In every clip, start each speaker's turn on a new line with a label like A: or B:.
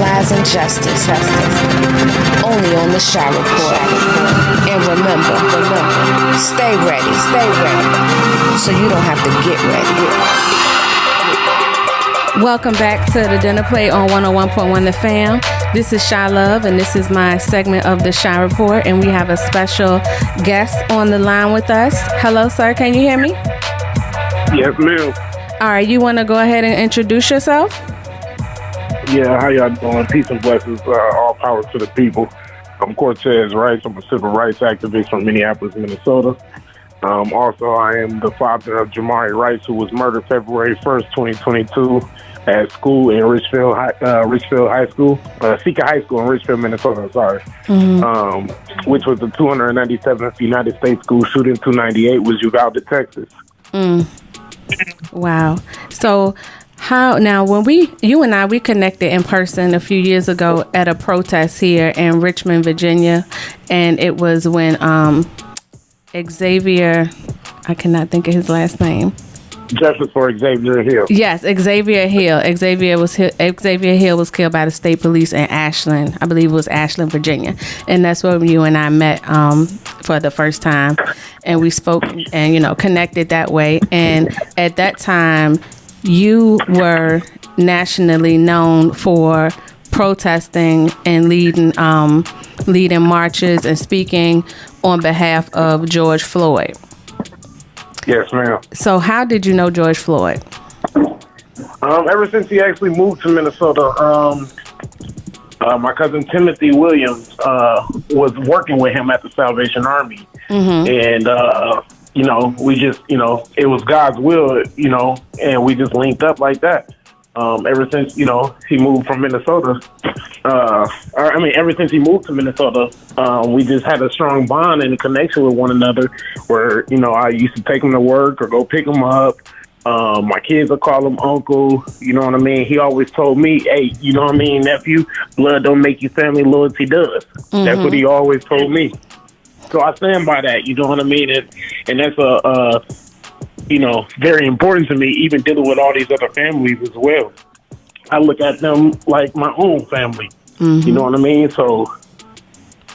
A: lies, and justice. Only on the Shy Report. And remember, stay ready, so you don't have to get ready.
B: Welcome back to the Dinnerplate on 101.1 The Fam. This is Shy Love, and this is my segment of the Shy Report, and we have a special guest on the line with us. Hello, sir. Can you hear me?
C: Yes, ma'am.
B: All right. You want to go ahead and introduce yourself?
C: Yeah, how y'all doing? Peace and blessings. All power to the people. I'm Cortez Rice. I'm a civil rights activist from Minneapolis, Minnesota. Also, I am the father of Jamari Rice, who was murdered February 1st, 2022 at school in Richfield High School, Sika High School in Richfield, Minnesota, which was the 297th United States school shooting. 298 was Uvalde, Texas.
B: Wow. So how now when you and I connected in person a few years ago at a protest here in Richmond, Virginia, and it was when Xavier, I cannot think of his last name.
C: Justice for Xavier Hill.
B: Yes, Xavier Hill. Xavier Hill was killed by the state police in Ashland. I believe it was Ashland, Virginia, and that's where you and I met for the first time, and we spoke and connected that way. And at that time, you were nationally known for protesting and leading marches and speaking on behalf of George Floyd.
C: Yes, ma'am.
B: So how did you know George Floyd?
C: Ever since he actually moved to Minnesota, my cousin Timothy Williams was working with him at the Salvation Army. And, we just, it was God's will, and we just linked up like that. Ever since, he moved from Minnesota, ever since he moved to Minnesota, we just had a strong bond and a connection with one another where, I used to take him to work or go pick him up. My kids would call him uncle, you know what I mean? He always told me, hey, you know what I mean, nephew, blood don't make you family, loyalty does. That's what he always told me. So I stand by that, you know what I mean? And that's very important to me, even dealing with all these other families as well. I look at them like my own family. You know what I mean? So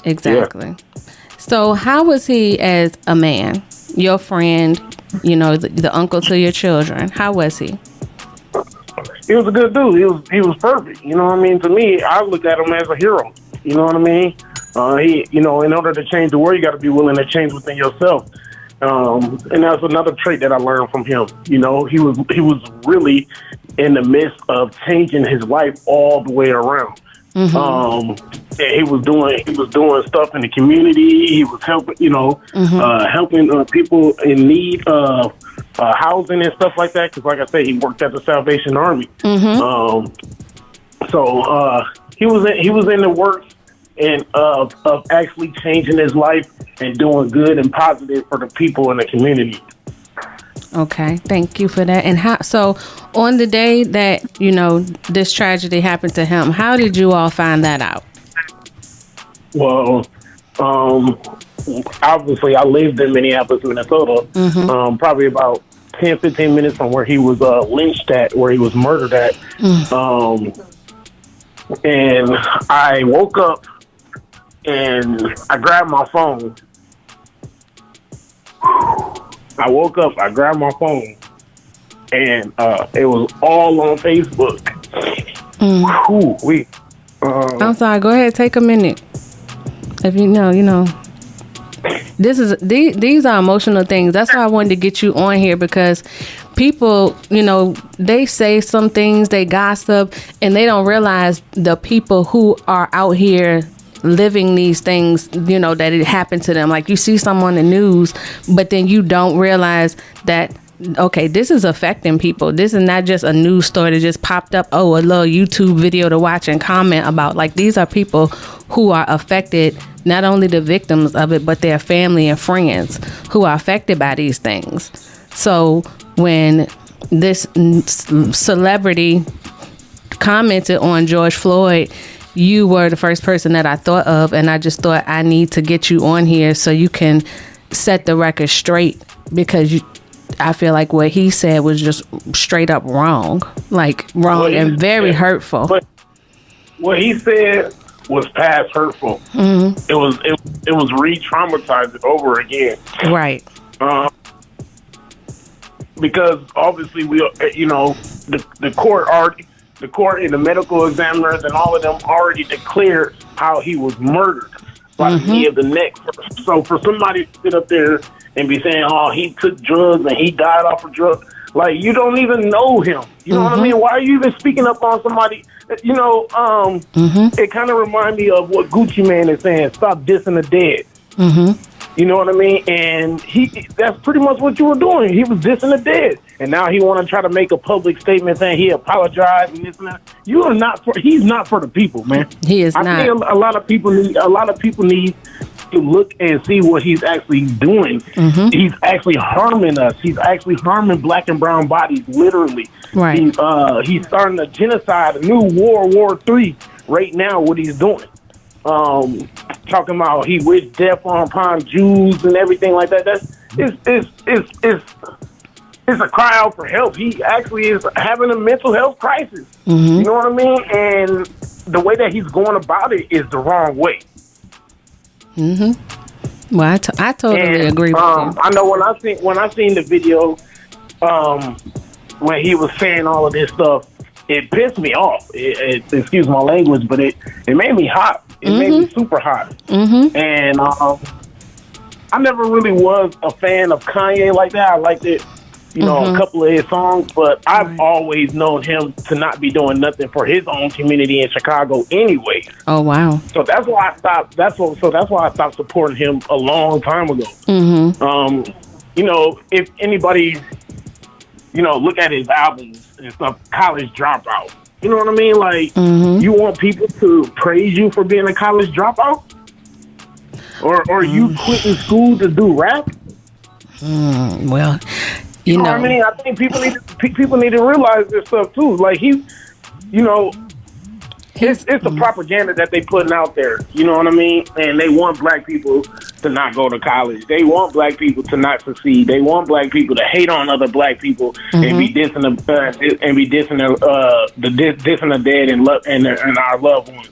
B: exactly.
C: Yeah.
B: So how was he as a man? Your friend, the uncle to your children. How was he?
C: He was a good dude. He was perfect. You know what I mean? To me, I look at him as a hero. You know what I mean? In order to change the world, you got to be willing to change within yourself. And that's another trait that I learned from him. He was really in the midst of changing his life all the way around. He was doing stuff in the community. He was helping, helping people in need of housing and stuff like that. Because, like I said, he worked at the Salvation Army. So he was in the works and of actually changing his life and doing good and positive for the people in the community.
B: Okay, thank you for that. And so on the day that, this tragedy happened to him, how did you all find that out?
C: Well, obviously I lived in Minneapolis, Minnesota, probably about 10, 15 minutes from where he was lynched at, where he was murdered at. And I woke up and I grabbed my phone. I woke up, I grabbed my phone, and it was all on Facebook.
B: I'm sorry, go ahead, take a minute. If you know. These are emotional things. That's why I wanted to get you on here, because people, they say some things, they gossip, and they don't realize the people who are out here living these things, that it happened to them. Like, you see someone on the news, but then you don't realize that, okay, this is affecting people. This is not just a news story that just popped up, a little YouTube video to watch and comment about. Like, these are people who are affected, not only the victims of it, but their family and friends who are affected by these things. So when this celebrity commented on George Floyd, you were the first person that I thought of, and I just thought I need to get you on here so you can set the record straight, because I feel like what he said was just straight up wrong, and very hurtful.
C: what he said was past hurtful.
B: Mm-hmm.
C: It was re-traumatized over again.
B: Right.
C: Because obviously the court and the medical examiners and all of them already declared how he was murdered by the knee of the neck. So for somebody to sit up there and be saying, "Oh, he took drugs and he died off of drugs," like, you don't even know him. You know what I mean? Why are you even speaking up on somebody? You know, it kind of reminds me of what Gucci Mane is saying: "Stop dissing the dead." You know what I mean? And that's pretty much what you were doing. He was dissing the dead. And now he want to try to make a public statement saying he apologized and this and that. He's not for the people, man.
B: He is not.
C: I think a lot of people need to look and see what he's actually doing. He's actually harming us. He's actually harming black and brown bodies, literally.
B: Right.
C: He's starting a genocide, a new War III right now, what he's doing. Talking about he wished death upon Jews and everything like that. It's a cry out for help. He actually is having a mental health crisis. You know what I mean? And the way that he's going about it is the wrong way.
B: Well, I totally agree with you.
C: I know when I seen the video, when he was saying all of this stuff, it pissed me off. Excuse my language, but it made me hot. It made me super hot. And I never really was a fan of Kanye like that. I liked it, a couple of his songs, but I've always known him to not be doing nothing for his own community in Chicago anyway.
B: Oh, wow.
C: So that's why I stopped. That's why I stopped supporting him a long time ago. If anybody, look at his albums and stuff, College Dropout. You know what I mean? Like, you want people to praise you for being a college dropout? Or you quitting school to do rap?
B: Well,
C: you know what I mean? I think people need to realize this stuff too. Like, it's the propaganda that they putting out there. You know what I mean? And they want black people to not go to college. They want black people to not succeed. They want black people to hate on other black people and be dissing the dead and our loved ones.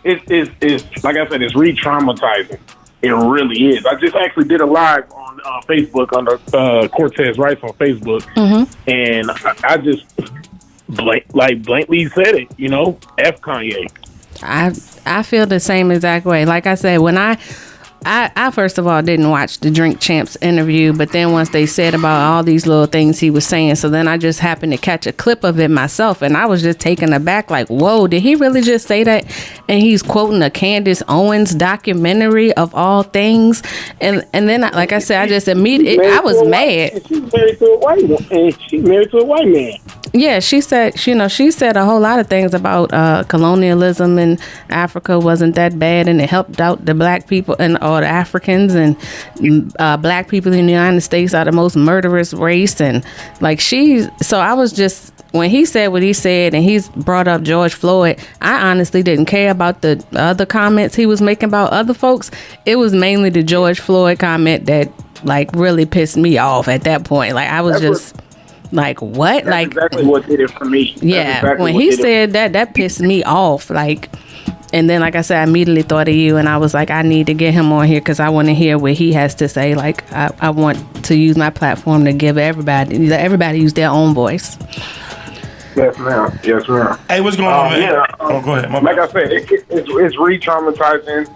C: It's like I said, it's re-traumatizing. It really is. I just actually did a live on Facebook under Cortez Rice on Facebook, and I just blankly said it. F Kanye.
B: I feel the same exact way. Like I said, when I first of all didn't watch the Drink Champs interview, but then once they said about all these little things he was saying, so then I just happened to catch a clip of it myself, and I was just taken aback, like, whoa, did he really just say that? And he's quoting a Candace Owens documentary of all things, and then like I said, I just immediately I was mad.
C: She's married to a white man.
B: Yeah, she said a whole lot of things about colonialism in Africa wasn't that bad, and it helped out the black people and all the Africans, and black people in the United States are the most murderous race. And so I was just, when he said what he said and he's brought up George Floyd, I honestly didn't care about the other comments he was making about other folks. It was mainly the George Floyd comment that really pissed me off at that point. Like, I was like, what?
C: That's exactly what did it for me.
B: Yeah, exactly when he said that pissed me off. And then, like I said, I immediately thought of you, and I was like, I need to get him on here because I want to hear what he has to say. Like, I want to use my platform to give everybody use their own voice.
C: Yes, ma'am. Yes, ma'am.
D: Hey, what's going on, man?
C: Yeah,
D: go ahead.
C: Like I said, it's re-traumatizing.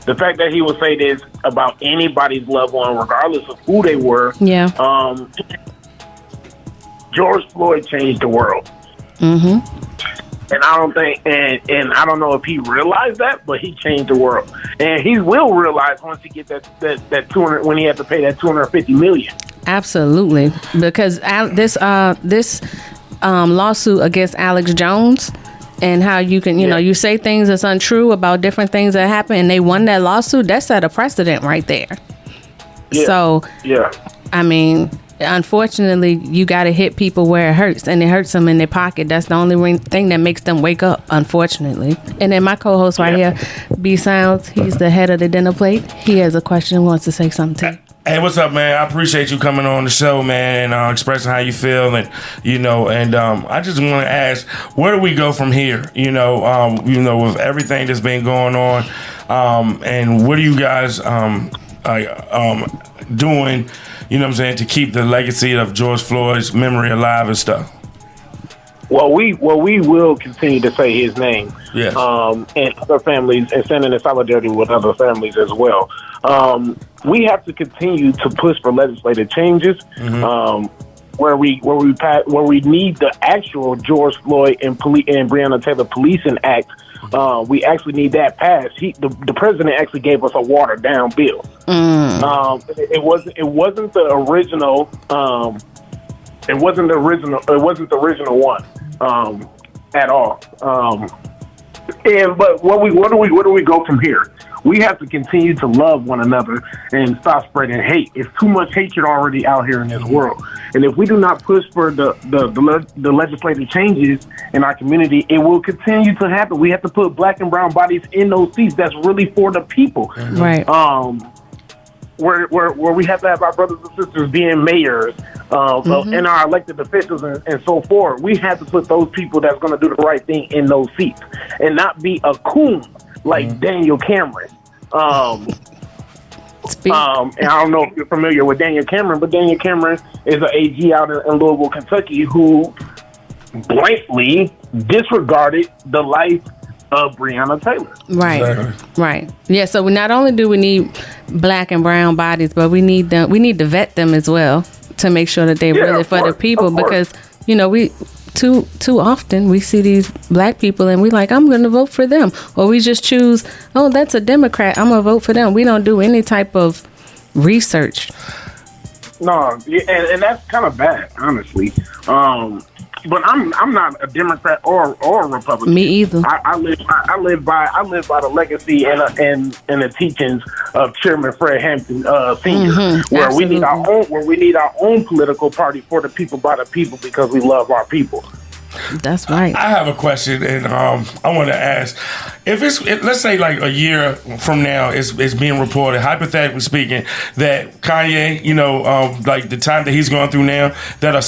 C: The fact that he would say this about anybody's loved one, regardless of who they were.
B: Yeah.
C: George Floyd changed the world. And I don't think, and I don't know if he realized that, but he changed the world, and he will realize once he gets that 200, when he has to pay that $250 million.
B: Absolutely, because this lawsuit against Alex Jones, and how you can, you say things that's untrue about different things that happen, and they won that lawsuit. That set a precedent right there.
C: Yeah.
B: So, I mean, unfortunately, you got to hit people where it hurts, and it hurts them in their pocket. That's the only thing that makes them wake up, unfortunately. And then my co-host right here, B Sounds, he's the head of the Dinnerplate. He has a question, wants to say something to you.
D: Hey, what's up, man? I appreciate you coming on the show, man, and expressing how you feel, and I just want to ask, where do we go from here? With everything that's been going on, and what are you guys doing? You know what I'm saying, to keep the legacy of George Floyd's memory alive and stuff.
C: Well, we will continue to say his name,
D: Yes.
C: And other families, and stand in solidarity with other families as well. We have to continue to push for legislative changes, where we need the actual George Floyd and Breonna Taylor Policing Act. We actually need that passed. The president actually gave us a watered down bill. It wasn't the original. It wasn't the original one at all. But where do we go from here? We have to continue to love one another and stop spreading hate. It's too much hatred already out here in this world. And if we do not push for the legislative changes in our community, it will continue to happen. We have to put black and brown bodies in those seats that's really for the people.
B: Right.
C: Where we have to have our brothers and sisters being mayors, and our elected officials and so forth. We have to put those people that's going to do the right thing in those seats and not be a coon like Daniel Cameron. And I don't know if you're familiar with Daniel Cameron, but Daniel Cameron is an AG out in Louisville, Kentucky, who blankly disregarded the life of Breonna Taylor.
B: Right.
D: Exactly.
B: Right. Yeah. So not only do we need black and brown bodies, but we need to vet them as well to make sure that they're really for the people, because we too often we see these black people and we like, I'm going to vote for them, or we just choose, oh, that's a Democrat, I'm going to vote for them. We don't do any type of research.
C: No, and that's kind of bad, honestly. But I'm not a Democrat or a Republican.
B: Me either.
C: I live by the legacy and the teachings of Chairman Fred Hampton Sr. Where
B: Absolutely.
C: we need our own political party for the people by the people, because we love our people.
B: That's right.
D: I have a question, and I want to ask, let's say like a year from now, it's being reported, hypothetically speaking, that Kanye, like the time that he's going through now, that a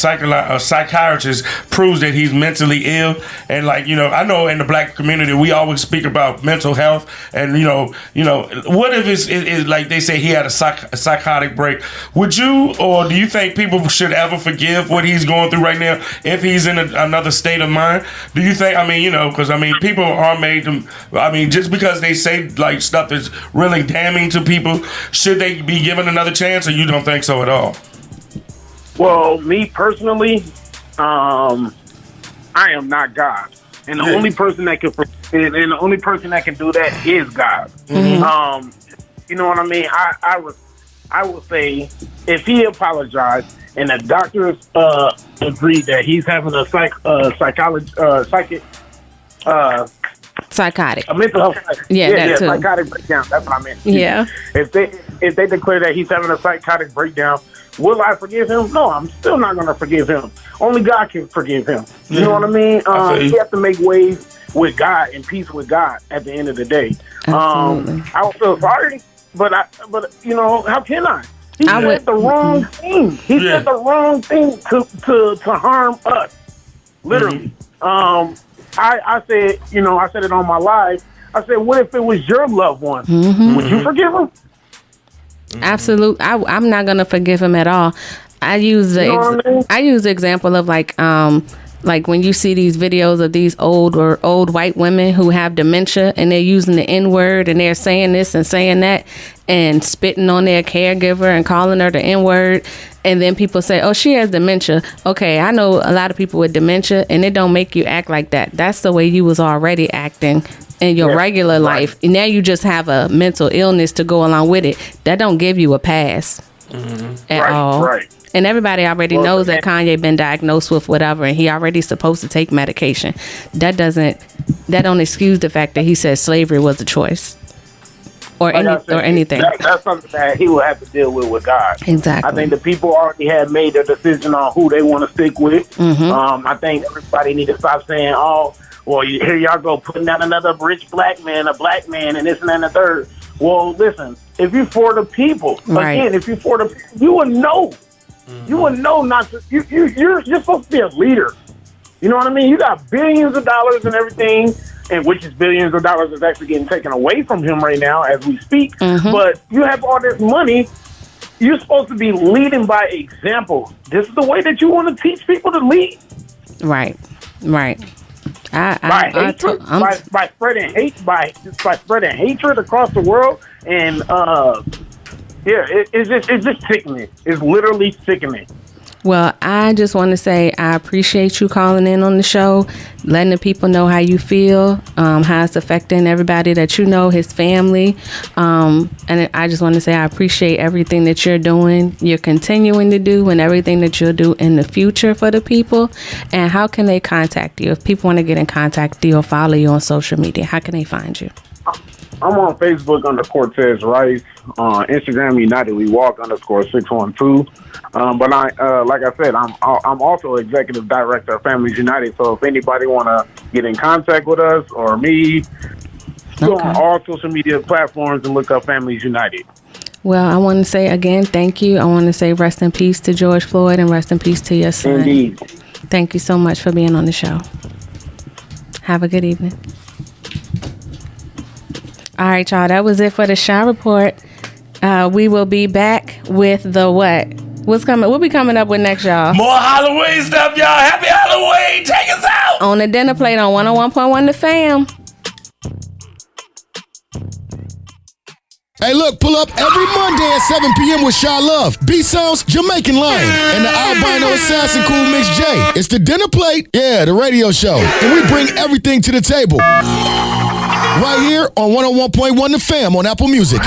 D: psychiatrist proves that he's mentally ill, and I know in the black community we always speak about mental health, and what if it's like they say he had a psychotic break? Would you, or do you think people should ever forgive what he's going through right now if he's in another state of mind? Do you think, because people are made to, just because they say like stuff that's really damning to people, should they be given another chance, or you don't think so at all?
C: Well, me personally, I am not God, and the only person that can do that is God. You know what I mean? I would say if he apologized and the doctors agreed that he's having a
B: psychotic,
C: a mental health, psychotic breakdown. That's what I meant.
B: Yeah.
C: If they declare that he's having a psychotic breakdown, will I forgive him? No, I'm still not going to forgive him. Only God can forgive him. You know what I mean? You have to make ways with God and peace with God at the end of the day.
B: Absolutely.
C: I don't feel sorry, but how can I? He said the wrong thing. He said the wrong thing to harm us. Literally. I said, I said it on my live. I said, what if it was your loved one? Would you forgive him?
B: Absolutely. I'm not gonna forgive him at all. I use the example of like when you see these videos of these old white women who have dementia and they're using the N-word and they're saying this and saying that and spitting on their caregiver and calling her the N-word, and then people say, oh, she has dementia. Okay, I know a lot of people with dementia, and it don't make you act like that. That's the way you was already acting in your regular life. And now you just have a mental illness to go along with it. That don't give you a pass at all. Right. And everybody already knows that Kanye been diagnosed with whatever, and he already supposed to take medication. That don't excuse the fact that he said slavery was a choice. Or anything.
C: That's something that he will have to deal with God.
B: Exactly.
C: I think the people already have made their decision on who they want to stick with. I think everybody need to stop saying, "Oh, well, here y'all go putting out another rich black man, a black man, and this and that and the third." Well, listen, if you're for the people,
B: Right.
C: again, if you're for the people, you would know. You would know not to. You're supposed to be a leader. You know what I mean? You got billions of dollars and everything, and which is billions of dollars is actually getting taken away from him right now as we speak. But you have all this money. You're supposed to be leading by example. This is the way that you want to teach people to lead.
B: Right. Right.
C: By spreading hate, by spreading hatred across the world, and it's just sickening. It's literally sickening.
B: Well, I just want to say I appreciate you calling in on the show, letting the people know how you feel, how it's affecting everybody that you know, his family. And I just want to say I appreciate everything that you're doing, you're continuing to do, and everything that you'll do in the future for the people. And how can they contact you? If people want to get in contact with you or follow you on social media, how can they find you?
C: I'm on Facebook under Cortez Rice, on Instagram United We Walk _612. But like I said, I'm also executive director of Families United. So if anybody want to get in contact with us or me, go on all social media platforms and look up Families United.
B: Well, I want to say again, thank you. I want to say rest in peace to George Floyd and rest in peace to your son.
C: Indeed.
B: Thank you so much for being on the show. Have a good evening. All right, y'all. That was it for the Shy Report. We will be back with the what? What's coming? We'll be coming up with next, y'all.
D: More Halloween stuff, y'all. Happy Halloween. Take us out.
B: On the Dinner Plate on 101.1 The Fam.
E: Hey, look, pull up every Monday at 7 p.m. with Shy Love, B-Sounds, Jamaican Lion, and the albino assassin Cool Mix J. It's the Dinner Plate, yeah, the radio show. And we bring everything to the table. Right here on 101.1 The Fam on Apple Music.